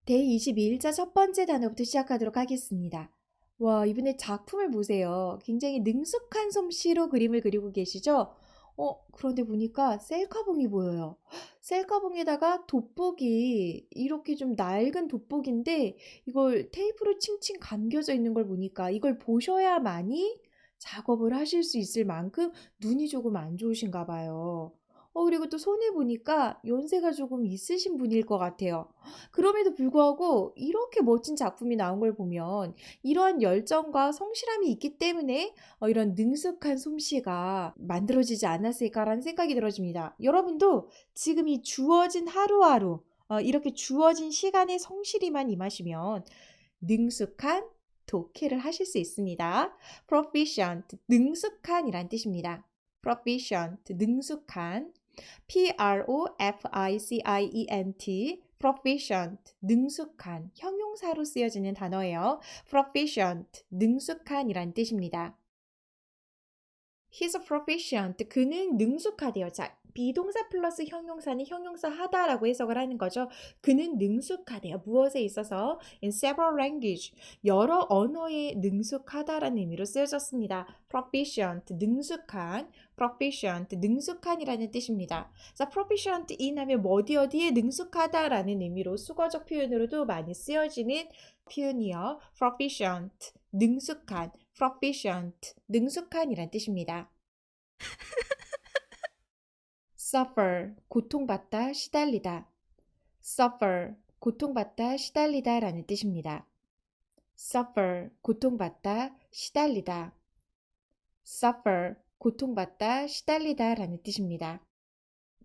데이 22일자 첫 번째 단어부터 시작하도록 하겠습니다. 와, 이번에 작품을 보세요. 굉장히 능숙한 솜씨로 그림을 그리고 계시죠? 그런데 보니까 셀카봉이 보여요. 셀카봉에다가 돋보기, 이렇게 좀 낡은 돋보기인데 이걸 테이프로 칭칭 감겨져 있는 걸 보니까 이걸 보셔야만이 작업을 하실 수 있을 만큼 눈이 조금 안 좋으신가 봐요. 그리고 또 손에 보니까 연세가 조금 있으신 분일 것 같아요. 그럼에도 불구하고 이렇게 멋진 작품이 나온 걸 보면 이러한 열정과 성실함이 있기 때문에 이런 능숙한 솜씨가 만들어지지 않았을까라는 생각이 들어집니다. 여러분도 지금 이 주어진 하루하루 이렇게 주어진 시간에 성실히만 임하시면 능숙한 독해를 하실 수 있습니다. proficient, 능숙한이란 뜻입니다. proficient, 능숙한 proficient, proficient, 능숙한, 형용사로 쓰여지는 단어예요. proficient, 능숙한이란 뜻입니다. He's proficient, 그는 능숙하대요. 자, 비동사 플러스 형용사는 형용사 하다라고 해석을 하는 거죠. 그는 능숙하대요. 무엇에 있어서? In several language, 여러 언어에 능숙하다라는 의미로 쓰여졌습니다. proficient, 능숙한, proficient, 능숙한이라는 뜻입니다. 자, proficient in 하면 어디에 능숙하다라는 의미로 수거적 표현으로도 많이 쓰여지는 표현이요. proficient, 능숙한, proficient, 능숙한이란 뜻입니다. suffer, 고통받다, 시달리다. suffer, 고통받다, 시달리다 라는 뜻입니다. suffer, 고통받다, 시달리다. suffer, 고통받다, 시달리다 라는 뜻입니다.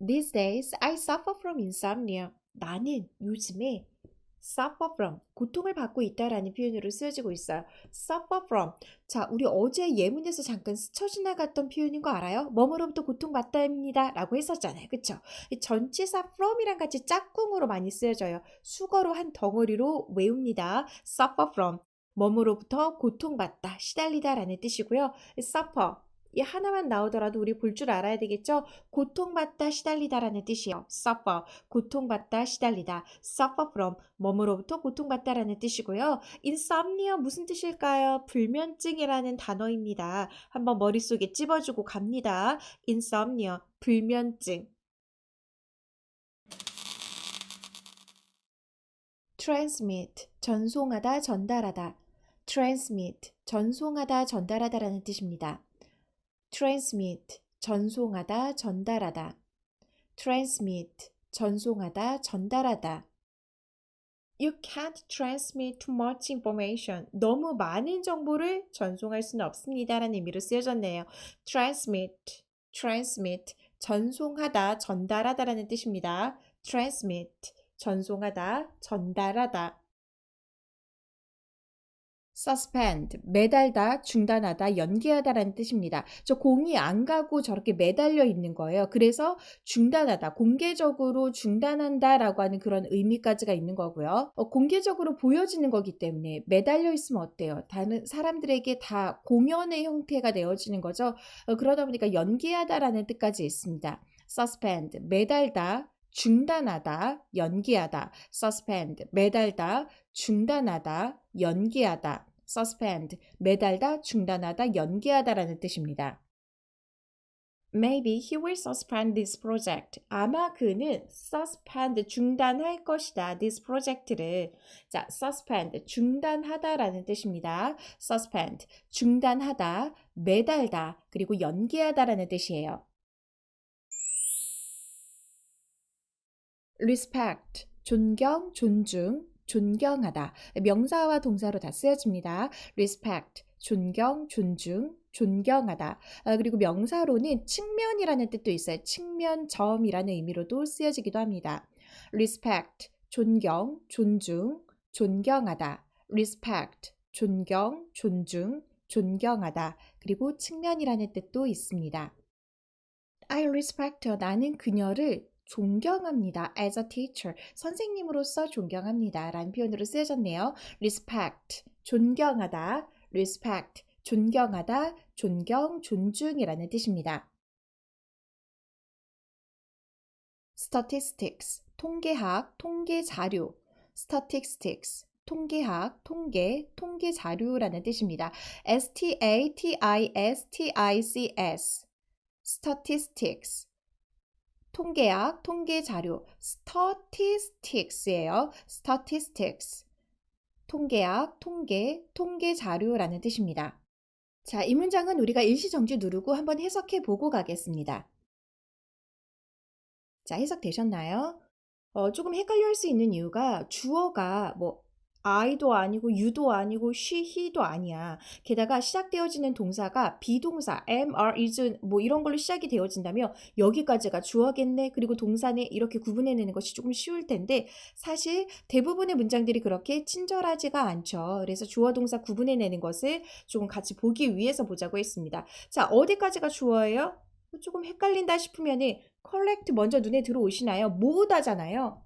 These days, I suffer from insomnia. 나는 요즘에 suffer from, 고통을 받고 있다라는 표현으로 쓰여지고 있어요. suffer from. 자, 우리 어제 예문에서 잠깐 스쳐 지나갔던 표현인 거 알아요? 뭐뭐로부터 고통받다입니다 라고 했었잖아요. 그쵸? 이 전치사 from이랑 같이 짝꿍으로 많이 쓰여져요. 수거로 한 덩어리로 외웁니다. suffer from. 뭐뭐로부터 고통받다, 시달리다 라는 뜻이고요. suffer. 이 하나만 나오더라도 우리 볼 줄 알아야 되겠죠? 고통받다, 시달리다라는 뜻이에요. suffer, 고통받다, 시달리다. suffer from, 뭐뭐로부터 고통받다라는 뜻이고요. insomnia 무슨 뜻일까요? 불면증이라는 단어입니다. 한번 머릿속에 찝어주고 갑니다. insomnia, 불면증. transmit, 전송하다, 전달하다. transmit, 전송하다, 전달하다라는 뜻입니다. transmit, 전송하다, 전달하다. transmit, 전송하다, 전달하다. You can't transmit too much information. 너무 많은 정보를 전송할 수는 없습니다 라는 의미로 쓰여졌네요. transmit, 전송하다, 전달하다 라는 뜻입니다. transmit, 전송하다, 전달하다. suspend, 매달다, 중단하다, 연기하다라는 뜻입니다. 저 공이 안 가고 저렇게 매달려 있는 거예요. 그래서 중단하다, 공개적으로 중단한다라고 하는 그런 의미까지가 있는 거고요. 공개적으로 보여지는 거기 때문에 매달려 있으면 어때요? 다른 사람들에게 다 공연의 형태가 되어지는 거죠. 그러다 보니까 연기하다라는 뜻까지 있습니다. suspend, 매달다, 중단하다, 연기하다. suspend, 매달다, 중단하다, 연기하다. suspend, 매달다, 중단하다, 연기하다라는 뜻입니다. Maybe he will suspend this project. 아마 그는 suspend, 중단할 것이다. this project를. 자, suspend, 중단하다라는 뜻입니다. suspend, 중단하다, 매달다, 그리고 연기하다라는 뜻이에요. respect, 존경, 존중, 존경하다. 명사와 동사로 다 쓰여집니다. respect, 존경, 존중, 존경하다. 그리고 명사로는 측면이라는 뜻도 있어요. 측면, 점이라는 의미로도 쓰여지기도 합니다. respect, 존경, 존중, 존경하다. respect, 존경, 존중, 존경하다. 그리고 측면이라는 뜻도 있습니다. I respect her. 나는 그녀를 존경합니다. As a teacher. 선생님으로서 존경합니다. 라는 표현으로 쓰여졌네요. respect. 존경하다. respect. 존경하다. 존경, 존중이라는 뜻입니다. statistics. 통계학, 통계 자료. statistics, 통계학, 통계, 통계 자료라는 뜻입니다. statistics, statistics, 통계학, 통계 자료, statistics예요. statistics, 통계학, 통계, 통계 자료라는 뜻입니다. 자, 이 문장은 우리가 일시정지 누르고 한번 해석해 보고 가겠습니다. 자, 해석되셨나요? 조금 헷갈릴 수 있는 이유가 주어가 뭐 I도 아니고 you도 아니고 she, he도 아니야. 게다가 시작되어지는 동사가 비동사 am, are, is 뭐 이런 걸로 시작이 되어진다면 여기까지가 주어겠네 그리고 동사네 이렇게 구분해내는 것이 조금 쉬울 텐데 사실 대부분의 문장들이 그렇게 친절하지가 않죠. 그래서 주어 동사 구분해내는 것을 조금 같이 보기 위해서 보자고 했습니다. 자, 어디까지가 주어예요? 조금 헷갈린다 싶으면은 collect 먼저 눈에 들어오시나요? 모으다잖아요.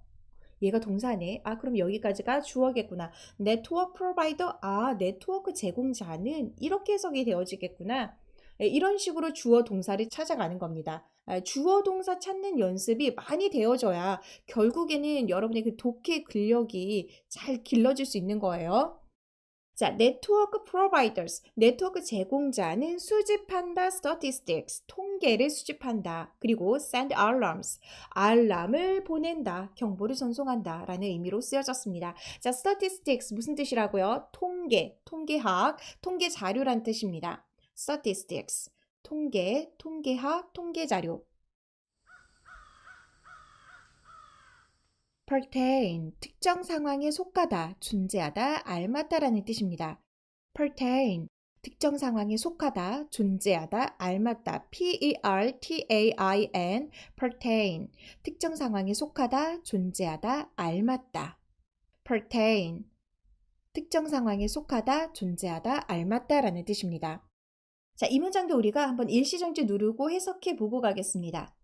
얘가 동사네. 아, 그럼 여기까지가 주어겠구나. 네트워크 프로바이더. 아, 네트워크 제공자는 이렇게 해석이 되어지겠구나. 이런 식으로 주어 동사를 찾아가는 겁니다. 주어 동사 찾는 연습이 많이 되어져야 결국에는 여러분의 그 독해 근력이 잘 길러질 수 있는 거예요. 자, 네트워크 프로바이더스, 네트워크 제공자는 수집한다, statistics, 통계를 수집한다. 그리고 send alarms, 알람을 보낸다, 경보를 전송한다 라는 의미로 쓰여졌습니다. 자, statistics 무슨 뜻이라고요? 통계, 통계학, 통계 자료란 뜻입니다. statistics, 통계, 통계학, 통계 자료. pertain, 특정 상황에 속하다, 존재하다, 알맞다라는 뜻입니다. pertain, 특정 상황에 속하다, 존재하다, 알맞다, pertain, pertain, 특정 상황에 속하다, 존재하다, 알맞다. pertain, 특정 상황에 속하다, 존재하다, 알맞다라는 뜻입니다. 자, 이 문장도 우리가 한번 일시정지 누르고 해석해 보고 가겠습니다.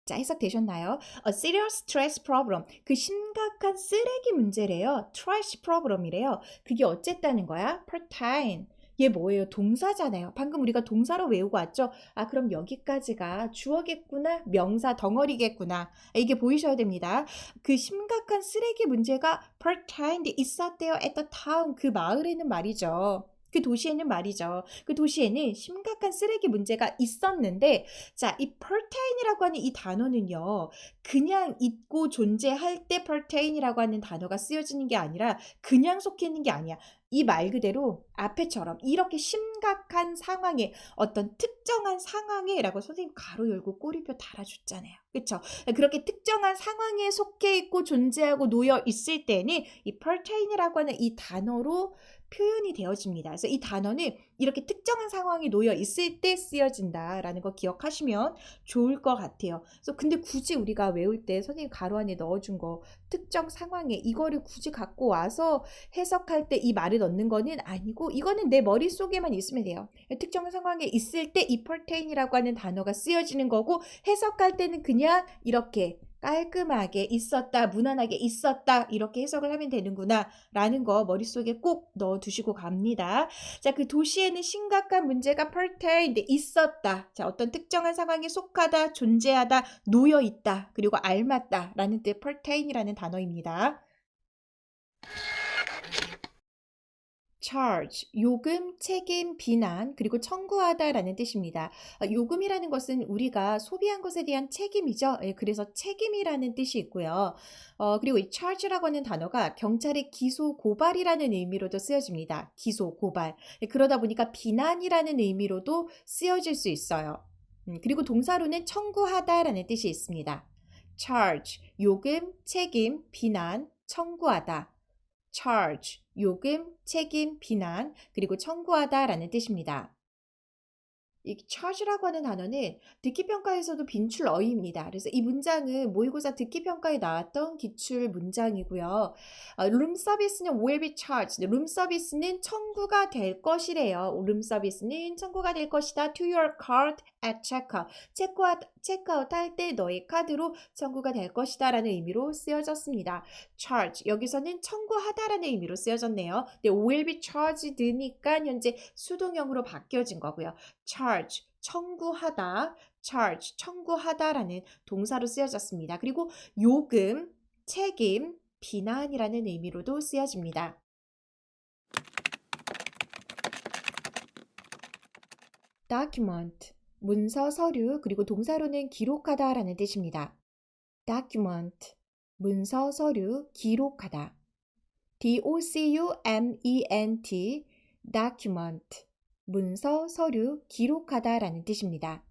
자, 해석되셨나요? A serious stress problem. 그 심각한 쓰레기 문제래요. trash problem이래요. 그게 어쨌다는 거야? pertain. 얘 뭐예요? 동사잖아요. 방금 우리가 동사로 외우고 왔죠? 아, 그럼 여기까지가 주어겠구나, 명사 덩어리겠구나. 이게 보이셔야 됩니다. 그 심각한 쓰레기 문제가 pertained 있었대요. at the town. 그 마을에는 말이죠. 그 도시에는 말이죠. 그 도시에는 심각한 쓰레기 문제가 있었는데 자, 이 pertain이라고 하는 이 단어는요. 그냥 있고 존재할 때 pertain이라고 하는 단어가 쓰여지는 게 아니라 그냥 속해 있는 게 아니야. 이 말 그대로 앞에처럼 이렇게 심각한 상황에 어떤 특정한 상황에라고 선생님 가로 열고 꼬리표 달아줬잖아요. 그렇죠? 그렇게 특정한 상황에 속해 있고 존재하고 놓여 있을 때는 이 pertain이라고 하는 이 단어로 표현이 되어집니다. 그래서 이 단어는 이렇게 특정한 상황에 놓여 있을 때 쓰여진다라는 거 기억하시면 좋을 것 같아요. 그래서 근데 굳이 우리가 외울 때 선생님 가로 안에 넣어준 거 특정 상황에 이거를 굳이 갖고 와서 해석할 때 이 말을 넣는 거는 아니고 이거는 내 머릿속에만 있으면 돼요. 특정 상황에 있을 때 이 pertain이라고 하는 단어가 쓰여지는 거고 해석할 때는 그냥 이렇게 깔끔하게 있었다, 무난하게 있었다 이렇게 해석을 하면 되는구나 라는 거 머릿속에 꼭 넣어두시고 갑니다. 자, 그 도시에는 심각한 문제가 pertained 있었다. 자, 어떤 특정한 상황에 속하다, 존재하다, 놓여있다, 그리고 알맞다 라는 뜻 pertain이라는 단어입니다. charge, 요금, 책임, 비난, 그리고 청구하다라는 뜻입니다. 요금이라는 것은 우리가 소비한 것에 대한 책임이죠. 예, 그래서 책임이라는 뜻이 있고요. 그리고 이 charge라고 하는 단어가 경찰의 기소, 고발이라는 의미로도 쓰여집니다. 기소, 고발. 예, 그러다 보니까 비난이라는 의미로도 쓰여질 수 있어요. 그리고 동사로는 청구하다라는 뜻이 있습니다. charge, 요금, 책임, 비난, 청구하다. charge, 요금, 책임, 비난, 그리고 청구하다라는 뜻입니다. 이 charge라고 하는 단어는 듣기평가에서도 빈출 어휘입니다. 그래서 이 문장은 모의고사 듣기평가에 나왔던 기출 문장이고요. room service는 will be charged. room service는 청구가 될 것이래요. room service는 청구가 될 것이다. to your card at checkout. 체크아웃 할 때 너의 카드로 청구가 될 것이다 라는 의미로 쓰여졌습니다. charge, 여기서는 청구하다라는 의미로 쓰여졌네요. 근데 will be charged니까 현재 수동형으로 바뀌어진 거고요. charge, 청구하다, charge, 청구하다라는 동사로 쓰여졌습니다. 그리고 요금, 책임, 비난이라는 의미로도 쓰여집니다. document, 문서, 서류, 그리고 동사로는 기록하다 라는 뜻입니다. document, 문서, 서류, 기록하다. document, document, 문서, 서류, 기록하다 라는 뜻입니다.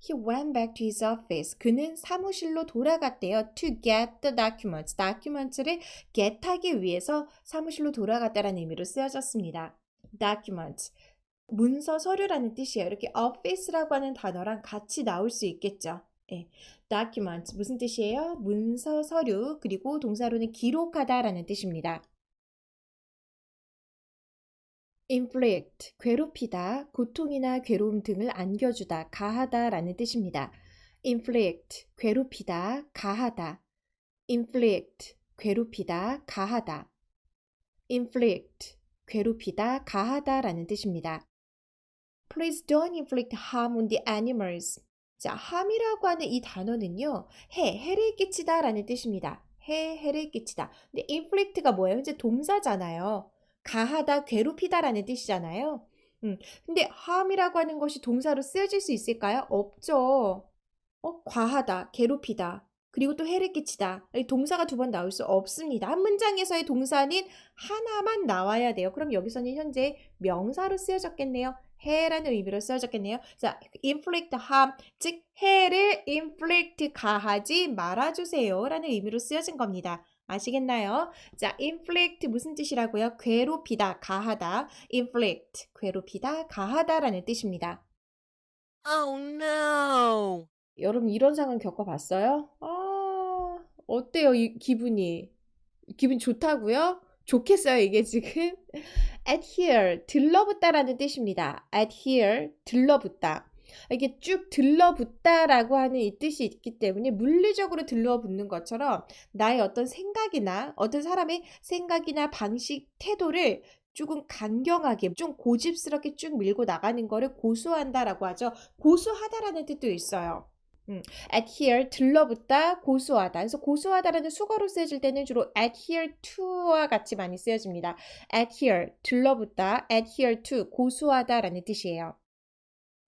He went back to his office. 그는 사무실로 돌아갔대요. To get the documents. documents를 get하기 위해서 사무실로 돌아갔다라는 의미로 쓰여졌습니다. documents. 문서, 서류라는 뜻이에요. 이렇게 office라고 하는 단어랑 같이 나올 수 있겠죠. 예. document. 무슨 뜻이에요? 문서, 서류, 그리고 동사로는 기록하다라는 뜻입니다. inflict, 괴롭히다, 고통이나 괴로움 등을 안겨주다, 가하다 라는 뜻입니다. inflict, 괴롭히다, 가하다. inflict, 괴롭히다, 가하다. inflict, 괴롭히다, 가하다 라는 뜻입니다. Please don't inflict harm on the animals. 자, harm이라고 하는 이 단어는요, 해를 끼치다 라는 뜻입니다. 해를 끼치다. 근데 inflict가 뭐예요? 현재 동사잖아요. 가하다, 괴롭히다 라는 뜻이잖아요. 근데 harm이라고 하는 것이 동사로 쓰여질 수 있을까요? 없죠. 과하다, 괴롭히다. 그리고 또 해를 끼치다. 동사가 두 번 나올 수 없습니다. 한 문장에서의 동사는 하나만 나와야 돼요. 그럼 여기서는 현재 명사로 쓰여졌겠네요. 해라는 의미로 쓰여졌겠네요. 자, inflict harm, 즉 해를 inflict 가하지 말아주세요 라는 의미로 쓰여진 겁니다. 아시겠나요? 자, inflict 무슨 뜻이라고요? 괴롭히다, 가하다. inflict, 괴롭히다, 가하다 라는 뜻입니다. Oh no! 여러분 이런 상황 겪어봤어요? 어때요? 이 기분이? 기분 좋다고요? 좋겠어요, 이게 지금? adhere, 들러붙다라는 뜻입니다. adhere, 들러붙다. 이게 쭉 들러붙다라고 하는 이 뜻이 있기 때문에 물리적으로 들러붙는 것처럼 나의 어떤 생각이나 어떤 사람의 생각이나 방식, 태도를 조금 강경하게, 좀 고집스럽게 쭉 밀고 나가는 거를 고수한다라고 하죠. 고수하다라는 뜻도 있어요. adhere, 들러붙다, 고수하다. 그래서 고수하다라는 수거로 쓰여질 때는 주로 adhere to와 같이 많이 쓰여집니다. adhere, 들러붙다, adhere to, 고수하다라는 뜻이에요.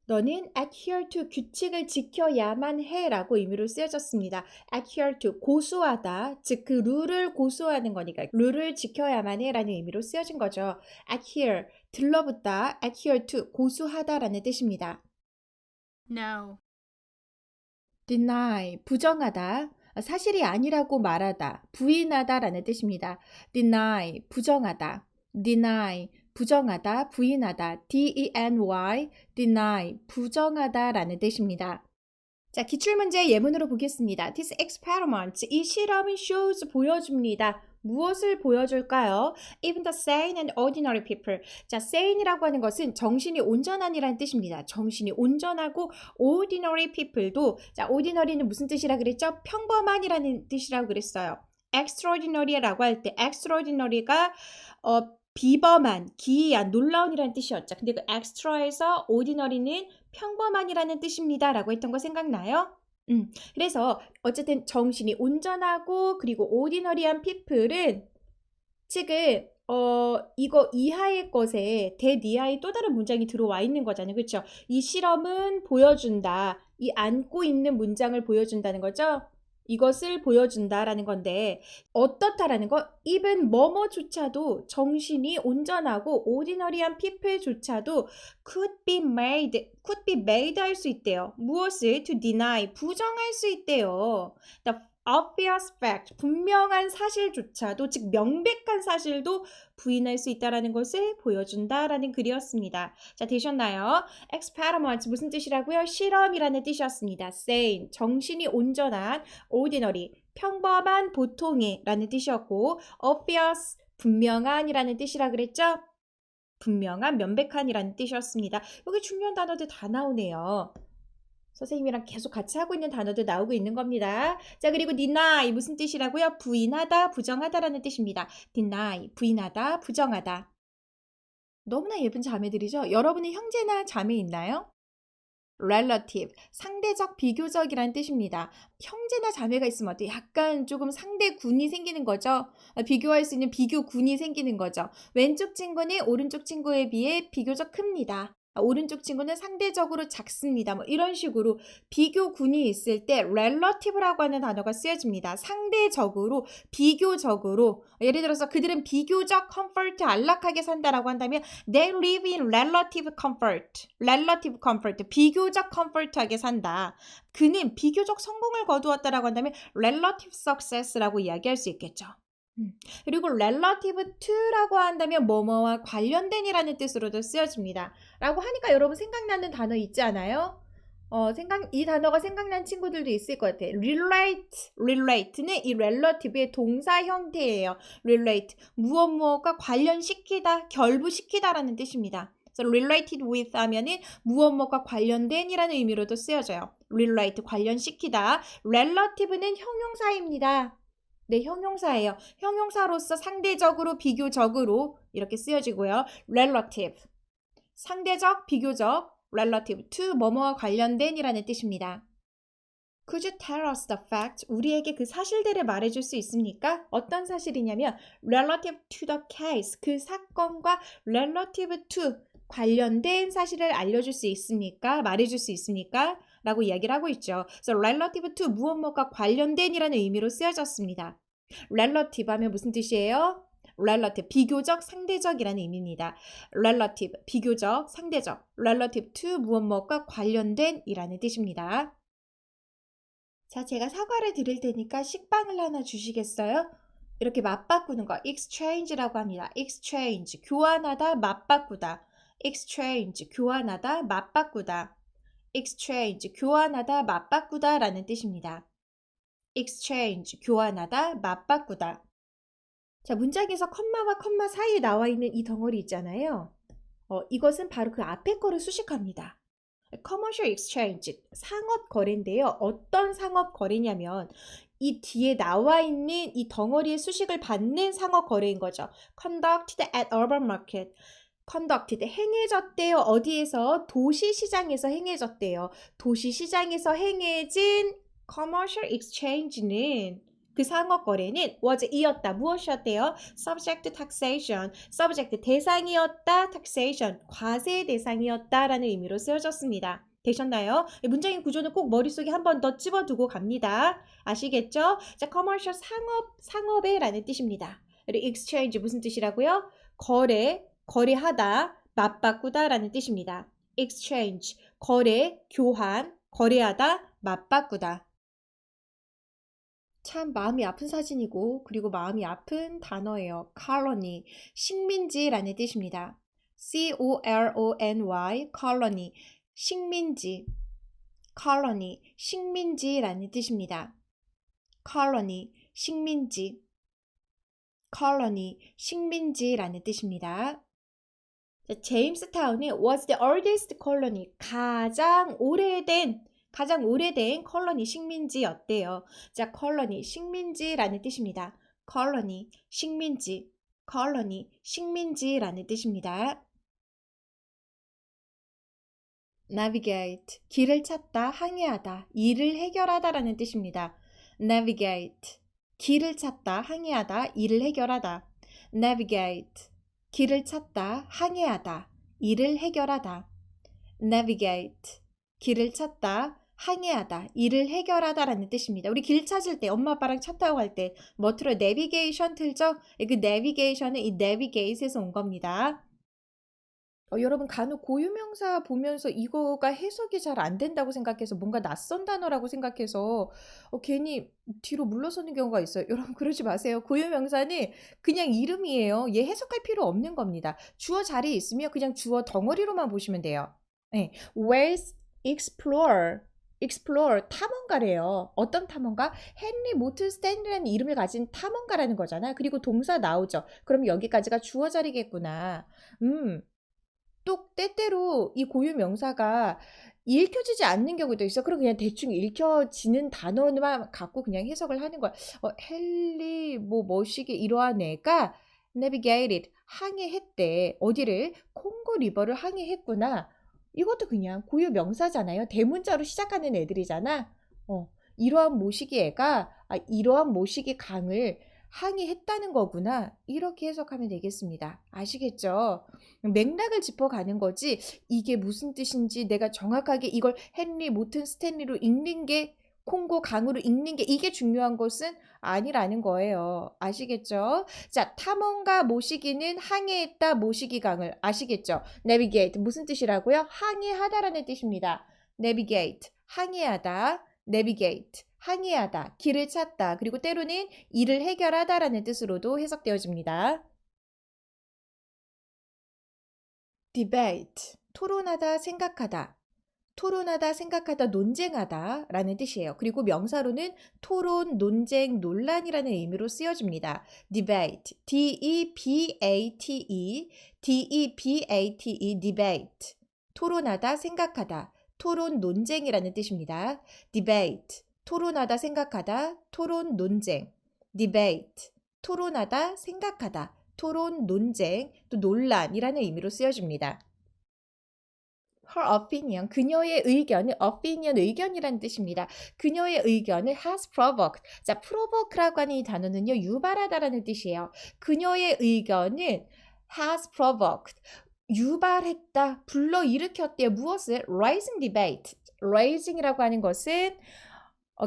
너는 adhere to, 규칙을 지켜야만 해 라고 의미로 쓰여졌습니다. adhere to, 고수하다, 즉 그 룰을 고수하는 거니까 룰을 지켜야만 해 라는 의미로 쓰여진 거죠. adhere, 들러붙다, adhere to, 고수하다 라는 뜻입니다. No. deny, 부정하다, 사실이 아니라고 말하다, 부인하다 라는 뜻입니다. deny, 부정하다, deny, 부정하다, 부인하다, D-E-N-Y, deny, 부정하다 라는 뜻입니다. 자, 기출문제 예문으로 보겠습니다. This experiment, 이 실험은 shows, 보여줍니다. 무엇을 보여줄까요? Even the sane and ordinary people. 자, sane이라고 하는 것은 정신이 온전한이라는 뜻입니다. 정신이 온전하고 ordinary people도, 자, ordinary는 무슨 뜻이라 그랬죠? 평범한이라는 뜻이라고 그랬어요. extraordinary라고 할 때 extraordinary가 비범한, 기이한, 놀라운이라는 뜻이었죠. 근데 그 extra에서 ordinary는 평범한이라는 뜻입니다 라고 했던 거 생각나요? 그래서 어쨌든 정신이 온전하고 그리고 ordinary한 people은 지금 이거 이하의 것에 대니하의 또 다른 문장이 들어와 있는 거잖아요. 그렇죠? 이 실험은 보여준다. 이 안고 있는 문장을 보여준다는 거죠. 이것을 보여준다라는 건데 어떻다라는 거 even 뭐뭐조차도 정신이 온전하고 ordinary한 people조차도 could be made 할 수 있대요. 무엇을? to deny, 부정할 수 있대요. The obvious fact, 분명한 사실조차도, 즉 명백한 사실도 부인할 수 있다라는 것을 보여준다라는 글이었습니다. 자, 되셨나요? experiment 무슨 뜻이라고요? 실험이라는 뜻이었습니다. sane, 정신이 온전한, ordinary, 평범한, 보통의 라는 뜻이었고 obvious, 분명한이라는 뜻이라 그랬죠? 분명한, 명백한이라는 뜻이었습니다. 여기 중요한 단어들 다 나오네요. 선생님이랑 계속 같이 하고 있는 단어도 나오고 있는 겁니다. 자, 그리고 deny 무슨 뜻이라고요? 부인하다, 부정하다라는 뜻입니다. deny, 부인하다, 부정하다. 너무나 예쁜 자매들이죠? 여러분의 형제나 자매 있나요? relative, 상대적, 비교적이란 뜻입니다. 형제나 자매가 있으면 어때? 약간 조금 상대군이 생기는 거죠. 비교할 수 있는 비교군이 생기는 거죠. 왼쪽 친구는 오른쪽 친구에 비해 비교적 큽니다. 오른쪽 친구는 상대적으로 작습니다. 뭐 이런 식으로 비교군이 있을 때 relative라고 하는 단어가 쓰여집니다. 상대적으로, 비교적으로. 예를 들어서 그들은 비교적 comfort, 안락하게 산다라고 한다면 they live in relative comfort. relative comfort, 비교적 comfort하게 산다. 그는 비교적 성공을 거두었다라고 한다면 relative success라고 이야기할 수 있겠죠. 그리고 relative to라고 한다면 뭐뭐와 관련된이라는 뜻으로도 쓰여집니다. 라고 하니까 여러분 생각나는 단어 있지 않아요? 이 단어가 생각난 친구들도 있을 것 같아요. relate는 이 relative의 동사 형태예요. relate, 무엇과 관련시키다, 결부시키다라는 뜻입니다. 그래서 related with 하면은 무엇과 관련된이라는 의미로도 쓰여져요. relate, 관련시키다. relative는 형용사입니다. 네, 형용사예요. 형용사로서 상대적으로, 비교적으로 이렇게 쓰여지고요. relative, 상대적, 비교적, relative to 뭐뭐와 관련된이라는 뜻입니다. Could you tell us the fact? 우리에게 그 사실들을 말해줄 수 있습니까? 어떤 사실이냐면 relative to the case, 그 사건과 relative to 관련된 사실을 알려줄 수 있습니까? 말해줄 수 있습니까? 라고 이야기를 하고 있죠. 그래서 relative to 무엇과 관련된이라는 의미로 쓰여졌습니다. relative 하면 무슨 뜻이에요? relative, 비교적, 상대적이라는 의미입니다. relative, 비교적, 상대적, relative to 무엇과 관련된이라는 뜻입니다. 자, 제가 사과를 드릴 테니까 식빵을 하나 주시겠어요? 이렇게 맞바꾸는 거 exchange라고 합니다. exchange, 교환하다, 맞바꾸다. exchange, 교환하다, 맞바꾸다. exchange, 교환하다, 맞바꾸다 라는 뜻입니다. exchange, 교환하다, 맞바꾸다. 자, 문장에서 컴마와 컴마 사이에 나와 있는 이 덩어리 있잖아요. 이것은 바로 그 앞에 거를 수식합니다. commercial exchange, 상업 거래인데요. 어떤 상업 거래냐면 이 뒤에 나와 있는 이 덩어리의 수식을 받는 상업 거래인 거죠. conducted at urban market. conducted, 행해졌대요. 어디에서? 도시시장에서 행해졌대요. 도시시장에서 행해진 commercial exchange는 그 상업 거래는 was 이었다. 무엇이었대요? subject to taxation. subject 대상이었다. taxation 과세 대상이었다라는 의미로 쓰여졌습니다. 되셨나요? 문장의 구조는 꼭 머릿속에 한 번 더 집어두고 갑니다. 아시겠죠? 자, commercial 상업의 라는 뜻입니다. 그리고 exchange 무슨 뜻이라고요? 거래하다, 맞바꾸다 라는 뜻입니다. exchange, 거래, 교환, 거래하다, 맞바꾸다. 참 마음이 아픈 사진이고 그리고 마음이 아픈 단어예요. colony, 식민지라는 뜻입니다. C-O-L-O-N-Y, colony, 식민지, colony, 식민지라는 뜻입니다. colony, 식민지, colony, 식민지라는 뜻입니다. 자, 제임스타운이 was the oldest colony, 가장 오래된 컬러니 식민지였대요. 자, 컬러니 식민지라는 뜻입니다. 컬러니 식민지, 컬러니 식민지라는 뜻입니다. navigate, 길을 찾다, 항해하다, 일을 해결하다라는 뜻입니다. navigate, 길을 찾다, 항해하다, 일을 해결하다. navigate, 길을 찾다, 항해하다, 일을 해결하다. navigate, 길을 찾다, 항해하다, 일을 해결하다라는 뜻입니다. 우리 길 찾을 때 엄마 아빠랑 차 타고 갈 때 뭐 틀어요? 내비게이션 틀죠? 그 내비게이션은 이 내비게이트에서 온 겁니다. 여러분 간혹 고유명사 보면서 이거가 해석이 잘 안 된다고 생각해서 뭔가 낯선 단어라고 생각해서 괜히 뒤로 물러서는 경우가 있어요. 여러분 그러지 마세요. 고유명사는 그냥 이름이에요. 얘 해석할 필요 없는 겁니다. 주어 자리에 있으면 그냥 주어 덩어리로만 보시면 돼요. 네. Where's explore? explore 탐험가래요. 어떤 탐험가? 헨리 모튼 스탠리라는 이름을 가진 탐험가라는 거잖아요. 그리고 동사 나오죠. 그럼 여기까지가 주어 자리겠구나. 또 때때로 이 고유 명사가 읽혀지지 않는 경우도 있어. 그럼 그냥 대충 읽혀지는 단어만 갖고 그냥 해석을 하는 거야. 헨리 뭐시기 이러한 애가 navigated, 항해했대. 어디를? 콩고 리버를 항해했구나. 이것도 그냥 고유 명사잖아요. 대문자로 시작하는 애들이잖아. 이러한 모시기 애가 이러한 모시기 강을 항해했다는 거구나. 이렇게 해석하면 되겠습니다. 아시겠죠? 맥락을 짚어가는 거지 이게 무슨 뜻인지 내가 정확하게 이걸 헨리 모튼 스탠리로 읽는 게 콩고 강으로 읽는 게 이게 중요한 것은 아니라는 거예요. 아시겠죠? 자, 탐험가 모시기는 항해했다 모시기 강을 아시겠죠? navigate 무슨 뜻이라고요? 항해하다라는 뜻입니다. navigate 항해하다, navigate 항해하다, 길을 찾다, 그리고 때로는 일을 해결하다라는 뜻으로도 해석되어집니다. debate 토론하다, 생각하다. 토론하다, 생각하다, 논쟁하다 라는 뜻이에요. 그리고 명사로는 토론, 논쟁, 논란이라는 의미로 쓰여집니다. debate, D-E-B-A-T-E, D-E-B-A-T-E, debate. 토론하다, 생각하다, 토론, 논쟁이라는 뜻입니다. debate, 토론하다, 생각하다, 토론, 논쟁. debate, 토론하다, 생각하다, 토론, 논쟁, 또 논란이라는 의미로 쓰여집니다. her opinion, 그녀의 의견은 opinion, 의견이라는 뜻입니다. 그녀의 의견을 has provoked. 자, provoke라고 하는 이 단어는요, 유발하다라는 뜻이에요. 그녀의 의견은 has provoked, 유발했다, 불러일으켰대요. 무엇을? raising debate. raising이라고 하는 것은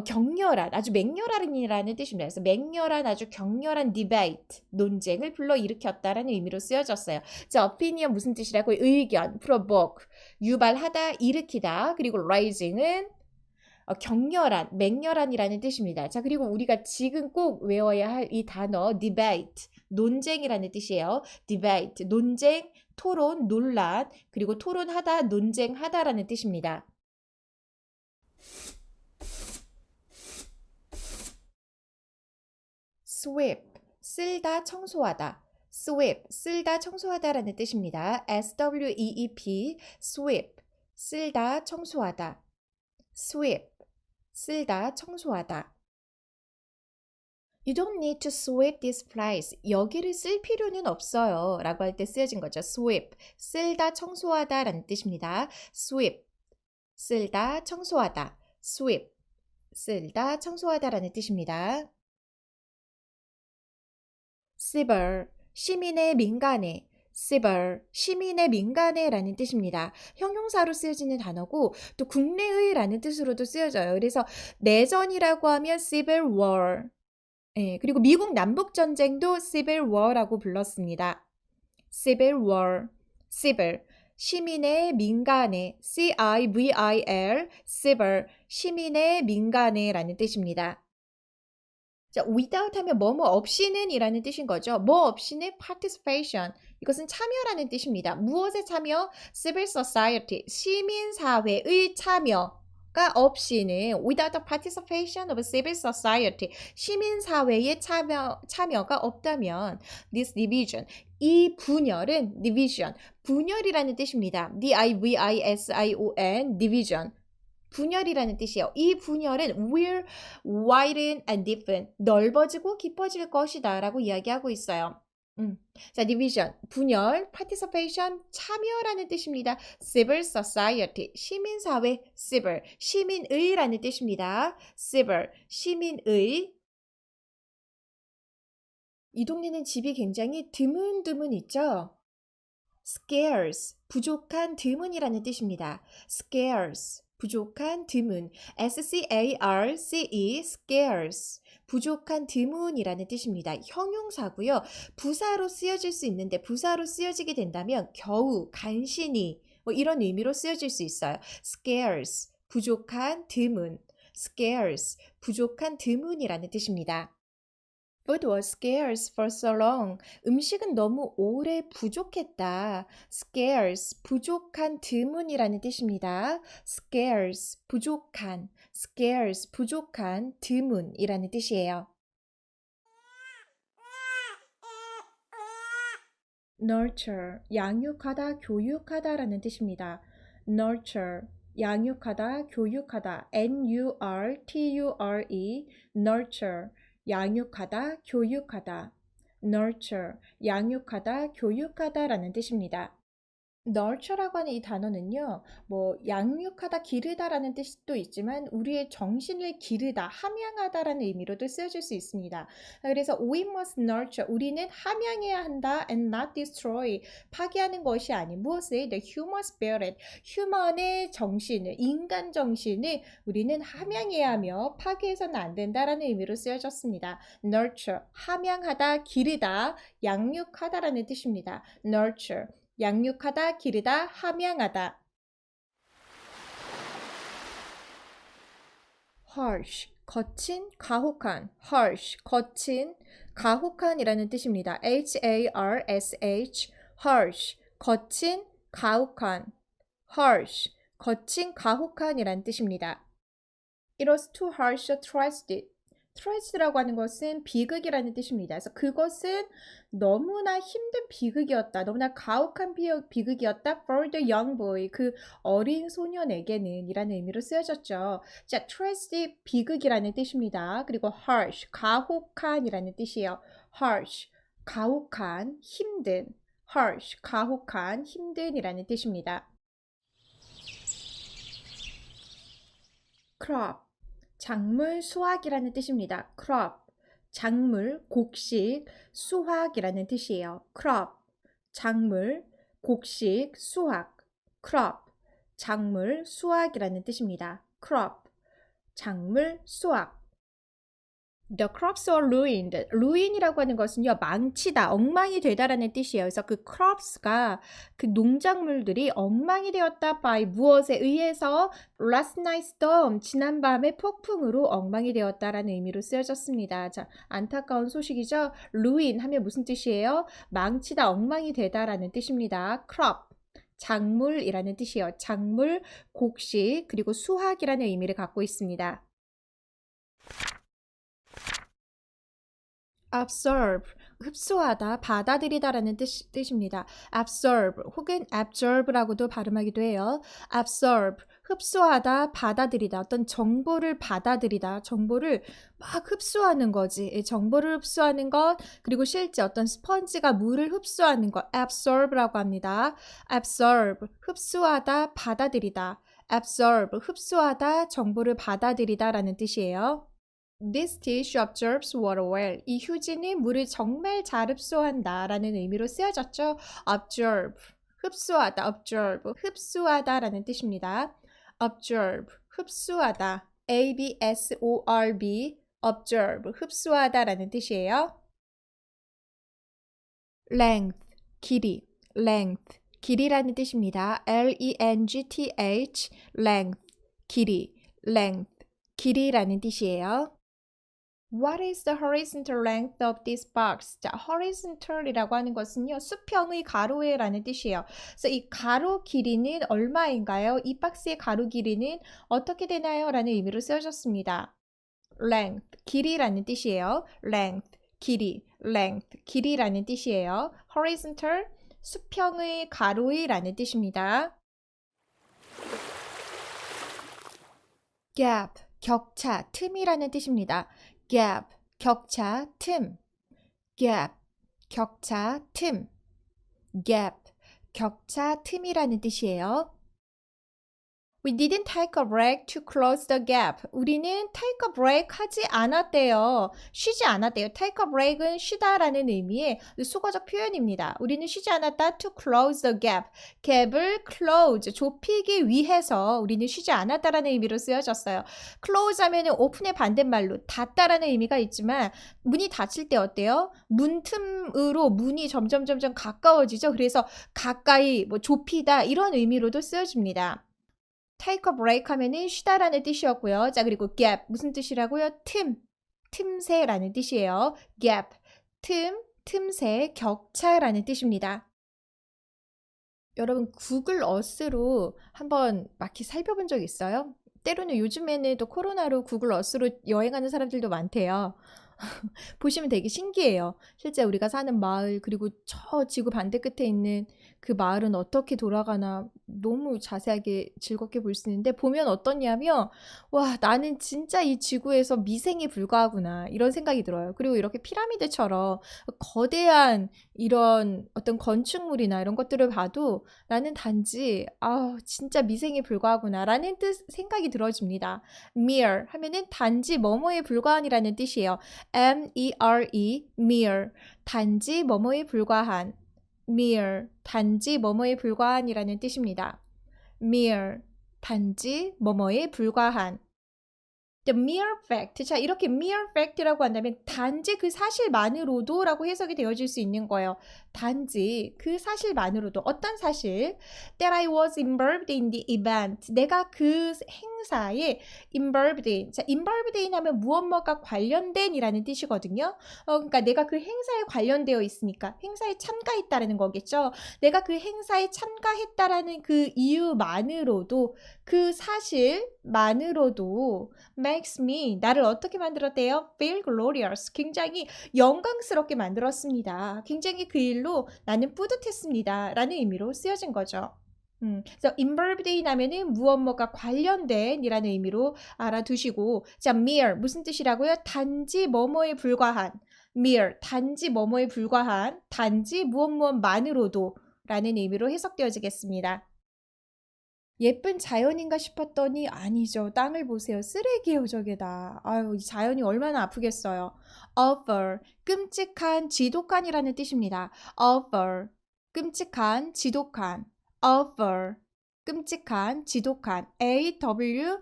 격렬한, 아주 맹렬한이라는 뜻입니다. 그래서 맹렬한, 아주 격렬한 debate, 논쟁을 불러일으켰다라는 의미로 쓰여졌어요. 자, opinion 무슨 뜻이라고? 의견, provoke, 유발하다, 일으키다. 그리고 raising은 격렬한, 맹렬한이라는 뜻입니다. 자, 그리고 우리가 지금 꼭 외워야 할 이 단어 debate, 논쟁이라는 뜻이에요. debate, 논쟁, 토론, 논란, 그리고 토론하다, 논쟁하다라는 뜻입니다. sweep, 쓸다, 청소하다. sweep, 쓸다, 청소하다라는 뜻입니다. S-W-E-E-P, sweep, 쓸다, 청소하다. sweep, 쓸다, 청소하다. You don't need to sweep this place. 여기를 쓸 필요는 없어요. 라고 할 때 쓰여진 거죠. sweep, 쓸다, 청소하다 라는 뜻입니다. sweep, 쓸다, 청소하다. sweep, 쓸다, 청소하다 라는 뜻입니다. civil, 시민의 민간에. civil, 시민의 민간에 라는 뜻입니다. 형용사로 쓰여지는 단어고 또 국내의 라는 뜻으로도 쓰여져요. 그래서 내전이라고 하면 civil war. 예, 그리고 미국 남북전쟁도 civil war라고 불렀습니다. civil war, civil, 시민의 민간에, C-I-V-I-L, civil, 시민의 민간에 라는 뜻입니다. 자, without 하면 뭐뭐 없이는 이라는 뜻인 거죠. 뭐 없이는 participation. 이것은 참여라는 뜻입니다. 무엇에 참여? civil society, 시민사회의 참여가 없이는 without the participation of civil society, 시민사회의 참여가 없다면 this division, 이 분열은 division, 분열이라는 뜻입니다. D-I-V-I-S-I-O-N, division. 분열이라는 뜻이에요. 이 분열은 will widen and deepen, 넓어지고 깊어질 것이다 라고 이야기하고 있어요. 자, division, 분열, participation, 참여라는 뜻입니다. civil society, 시민사회, civil, 시민의라는 뜻입니다. civil, 시민의. 이 동네는 집이 굉장히 드문드문 있죠? scarce, 부족한, 드문이라는 뜻입니다. scarce, 부족한, 드문, S-C-A-R-C-E, scarce, 부족한, 드문이라는 뜻입니다. 형용사고요. 부사로 쓰여질 수 있는데 부사로 쓰여지게 된다면 겨우, 간신히 뭐 이런 의미로 쓰여질 수 있어요. scarce, 부족한, 드문, scarce, 부족한, 드문이라는 뜻입니다. Food was scarce for so long. 음식은 너무 오래 부족했다. scarce, 부족한, 드문이라는 뜻입니다. scarce, 부족한, scarce, 부족한, 드문이라는 뜻이에요. nurture, 양육하다, 교육하다라는 뜻입니다. nurture, 양육하다, 교육하다, N-U-R-T-U-R-E, nurture, 양육하다, 교육하다, nurture, 양육하다, 교육하다라는 뜻입니다. nurture라고 하는 이 단어는요, 뭐 양육하다, 기르다라는 뜻도 있지만 우리의 정신을 기르다, 함양하다라는 의미로도 쓰여질 수 있습니다. 그래서 we must nurture, 우리는 함양해야 한다, and not destroy, 파괴하는 것이 아닌 무엇을 the human spirit, 휴먼의 정신을, 인간 정신을 우리는 함양해야 하며 파괴해서는 안 된다라는 의미로 쓰여졌습니다. nurture, 함양하다, 기르다, 양육하다라는 뜻입니다. nurture. 양육하다, 기르다, 함양하다. harsh, 거친, 가혹한. harsh, 거친, 가혹한이라는 뜻입니다. harsh, harsh, 거친, 가혹한. harsh, 거친, 가혹한이라는 뜻입니다. It was too harsh to trust it. trust라고 하는 것은 비극이라는 뜻입니다. 그래서 그것은 너무나 힘든 비극이었다. 너무나 가혹한 비극이었다. For the young boy. 그 어린 소년에게는 이라는 의미로 쓰여졌죠. 자, tragedy 비극이라는 뜻입니다. 그리고 harsh, 가혹한이라는 뜻이에요. harsh, 가혹한, 힘든. harsh, 가혹한, 힘든이라는 뜻입니다. crop, 작물, 수확이라는 뜻입니다. crop, 작물, 곡식, 수확이라는 뜻이에요. crop, 작물, 곡식, 수확. crop, 작물, 수확이라는 뜻입니다. crop, 작물, 수확. The crops are ruined. ruin이라고 하는 것은요, 망치다, 엉망이 되다라는 뜻이에요. 그래서 그 crops가 그 농작물들이 엉망이 되었다 by 무엇에 의해서 last night's storm, 지난밤의 폭풍으로 엉망이 되었다라는 의미로 쓰여졌습니다. 자, 안타까운 소식이죠. ruin 하면 무슨 뜻이에요? 망치다, 엉망이 되다라는 뜻입니다. crop, 작물이라는 뜻이에요. 작물, 곡식, 그리고 수확이라는 의미를 갖고 있습니다. absorb, 흡수하다, 받아들이다라는 뜻입니다. absorb 혹은 absorb라고도 발음하기도 해요. absorb, 흡수하다, 받아들이다. 어떤 정보를 받아들이다. 정보를 막 흡수하는 거지. 정보를 흡수하는 것, 그리고 실제 어떤 스펀지가 물을 흡수하는 것, absorb라고 합니다. absorb, 흡수하다, 받아들이다. absorb, 흡수하다, 정보를 받아들이다라는 뜻이에요. This dish absorbs water well. 이 휴지는 물을 정말 잘 흡수한다 라는 의미로 쓰여졌죠. absorb, 흡수하다, absorb, 흡수하다 라는 뜻입니다. absorb, 흡수하다, absorb, absorb, 흡수하다 라는 뜻이에요. length, 길이, length, 길이라는 뜻입니다. length, length, 길이, length, 길이라는 뜻이에요. What is the horizontal length of this box? 자, horizontal이라고 하는 것은요, 수평의 가로의라는 뜻이에요. 그래서 이 가로 길이는 얼마인가요? 이 박스의 가로 길이는 어떻게 되나요? 라는 의미로 쓰여졌습니다. length, 길이라는 뜻이에요. length, 길이, length, 길이라는 뜻이에요. horizontal, 수평의 가로의라는 뜻입니다. gap, 격차, 틈이라는 뜻입니다. gap, 격차, 틈. gap, 격차, 틈. gap, 격차, 틈이라는 뜻이에요. We didn't take a break to close the gap. 우리는 take a break 하지 않았대요. 쉬지 않았대요. take a break은 쉬다라는 의미의 수거적 표현입니다. 우리는 쉬지 않았다 to close the gap. 갭을 close, 좁히기 위해서 우리는 쉬지 않았다라는 의미로 쓰여졌어요. close 하면은 오픈의 반대말로 닫다라는 의미가 있지만 문이 닫힐 때 어때요? 문 틈으로 문이 점점 가까워지죠. 그래서 가까이 뭐 좁히다 이런 의미로도 쓰여집니다. take a break 하면은 쉬다라는 뜻이었고요. 자, 그리고 gap 무슨 뜻이라고요? 틈, 틈새라는 뜻이에요. gap, 틈, 틈새, 격차라는 뜻입니다. 여러분 구글 어스로 한번 마치 살펴본 적 있어요? 때로는 요즘에는 또 코로나로 구글 어스로 여행하는 사람들도 많대요. 보시면 되게 신기해요. 실제 우리가 사는 마을 그리고 저 지구 반대 끝에 있는 그 마을은 어떻게 돌아가나 너무 자세하게 즐겁게 볼 수 있는데 보면 어떠냐면 와 나는 진짜 이 지구에서 미생에 불과하구나 이런 생각이 들어요. 그리고 이렇게 피라미드처럼 거대한 이런 어떤 건축물이나 이런 것들을 봐도 나는 단지 아 진짜 미생에 불과하구나라는 뜻 생각이 들어집니다. mere 하면은 단지 뭐뭐에 불과한이라는 뜻이에요. mere, mere, 단지 뭐뭐에 불과한, mere, 단지 뭐뭐에 불과한이라는 뜻입니다. mere, 단지 뭐뭐에 불과한. The mere fact. 자, 이렇게 mere fact라고 한다면 단지 그 사실만으로도라고 해석이 되어질 수 있는 거예요. 단지 그 사실만으로도 어떤 사실? That I was involved in the event. 내가 그 행사에 involved in. 자, involved in 하면 무엇뭐가 관련된이라는 뜻이거든요. 그러니까 내가 그 행사에 관련되어 있으니까 행사에 참가했다라는 거겠죠. 내가 그 행사에 참가했다라는 그 이유만으로도 그 사실만으로도 makes me 나를 어떻게 만들었대요? feel glorious 굉장히 영광스럽게 만들었습니다. 굉장히 그 일로 나는 뿌듯했습니다. 라는 의미로 쓰여진 거죠. 그래서 involved in 하면은 무엇뭐가 관련된 이라는 의미로 알아두시고 자 mere 무슨 뜻이라고요? 단지 뭐뭐에 불과한 mere 단지 뭐뭐에 불과한 단지 무엇무엇만으로도 라는 의미로 해석되어지겠습니다. 예쁜 자연인가 싶었더니 아니죠. 땅을 보세요. 쓰레기예요, 저게 다. 아유, 이 자연이 얼마나 아프겠어요. awful, 끔찍한, 지독한이라는 뜻입니다. awful, 끔찍한, 지독한. awful, 끔찍한, 지독한. awful,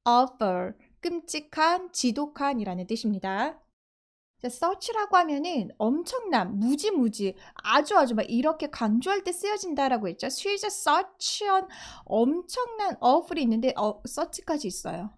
awful, 끔찍한, 지독한이라는 뜻입니다. 자, such라고 하면은 엄청난, 무지무지, 아주 막 이렇게 강조할 때 쓰여진다라고 했죠. She's such an 엄청난 awful이 있는데 such까지 있어요.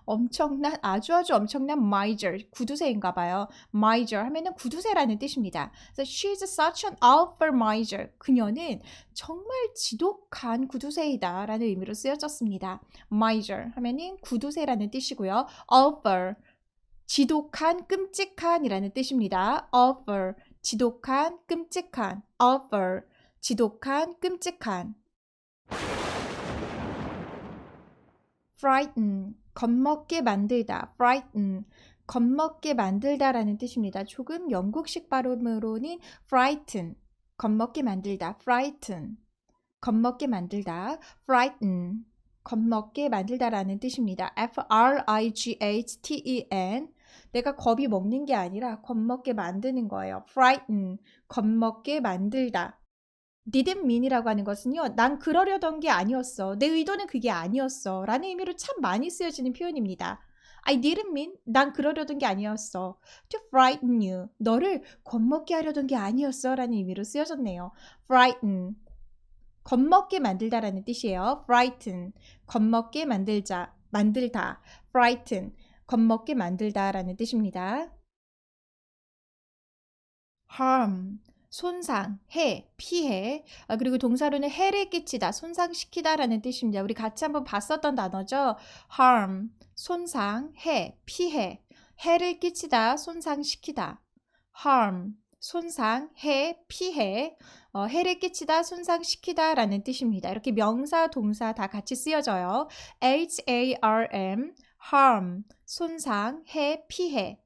엄청난, 아주 엄청난 miser, 구두쇠인가 봐요. miser 하면은 구두쇠라는 뜻입니다. 그래서 she's such an awful miser. 그녀는 정말 지독한 구두쇠이다 라는 의미로 쓰여졌습니다. miser 하면은 구두쇠라는 뜻이고요. awful 지독한, 끔찍한이라는 뜻입니다. awful, 지독한, 끔찍한. awful, 지독한, 끔찍한. frighten, 겁먹게 만들다. frighten, 겁먹게 만들다라는 뜻입니다. 조금 영국식 발음으로는 frighten, 겁먹게 만들다. frighten, 겁먹게 만들다. frighten, 겁먹게 만들다라는 뜻입니다. frighten. 내가 겁이 먹는 게 아니라 겁먹게 만드는 거예요. frighten, 겁먹게 만들다. didn't mean이라고 하는 것은요. 난 그러려던 게 아니었어. 내 의도는 그게 아니었어. 라는 의미로 참 많이 쓰여지는 표현입니다. I didn't mean, 난 그러려던 게 아니었어. To frighten you, 너를 겁먹게 하려던 게 아니었어. 라는 의미로 쓰여졌네요. frighten, 겁먹게 만들다라는 뜻이에요. frighten, 겁먹게 만들다. frighten, 겁먹게 만들다라는 뜻입니다. harm, 손상, 해, 피해. 그리고 동사로는 해를 끼치다, 손상시키다라는 뜻입니다. 우리 같이 한번 봤었던 단어죠. harm, 손상, 해, 피해. 해를 끼치다, 손상시키다. harm, 손상, 해, 피해. 해를 끼치다, 손상시키다 라는 뜻입니다. 이렇게 명사, 동사 다 같이 쓰여져요. harm, harm, 손상, 해, 피해.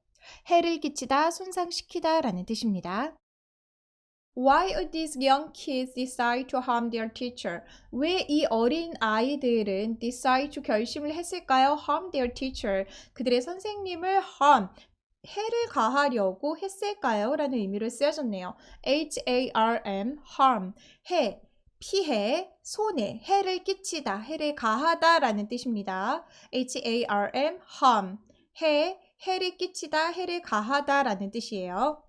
해를 끼치다, 손상시키다 라는 뜻입니다. Why would these young kids decide to harm their teacher? 왜 이 어린 아이들은 decide to 결심을 했을까요? harm their teacher. 그들의 선생님을 harm, 해를 가하려고 했을까요? 라는 의미로 쓰여졌네요. harm, harm, 해, 피해, 손해, 해를 끼치다, 해를 가하다 라는 뜻입니다. harm, harm, 해, 해를 끼치다, 해를 가하다 라는 뜻이에요.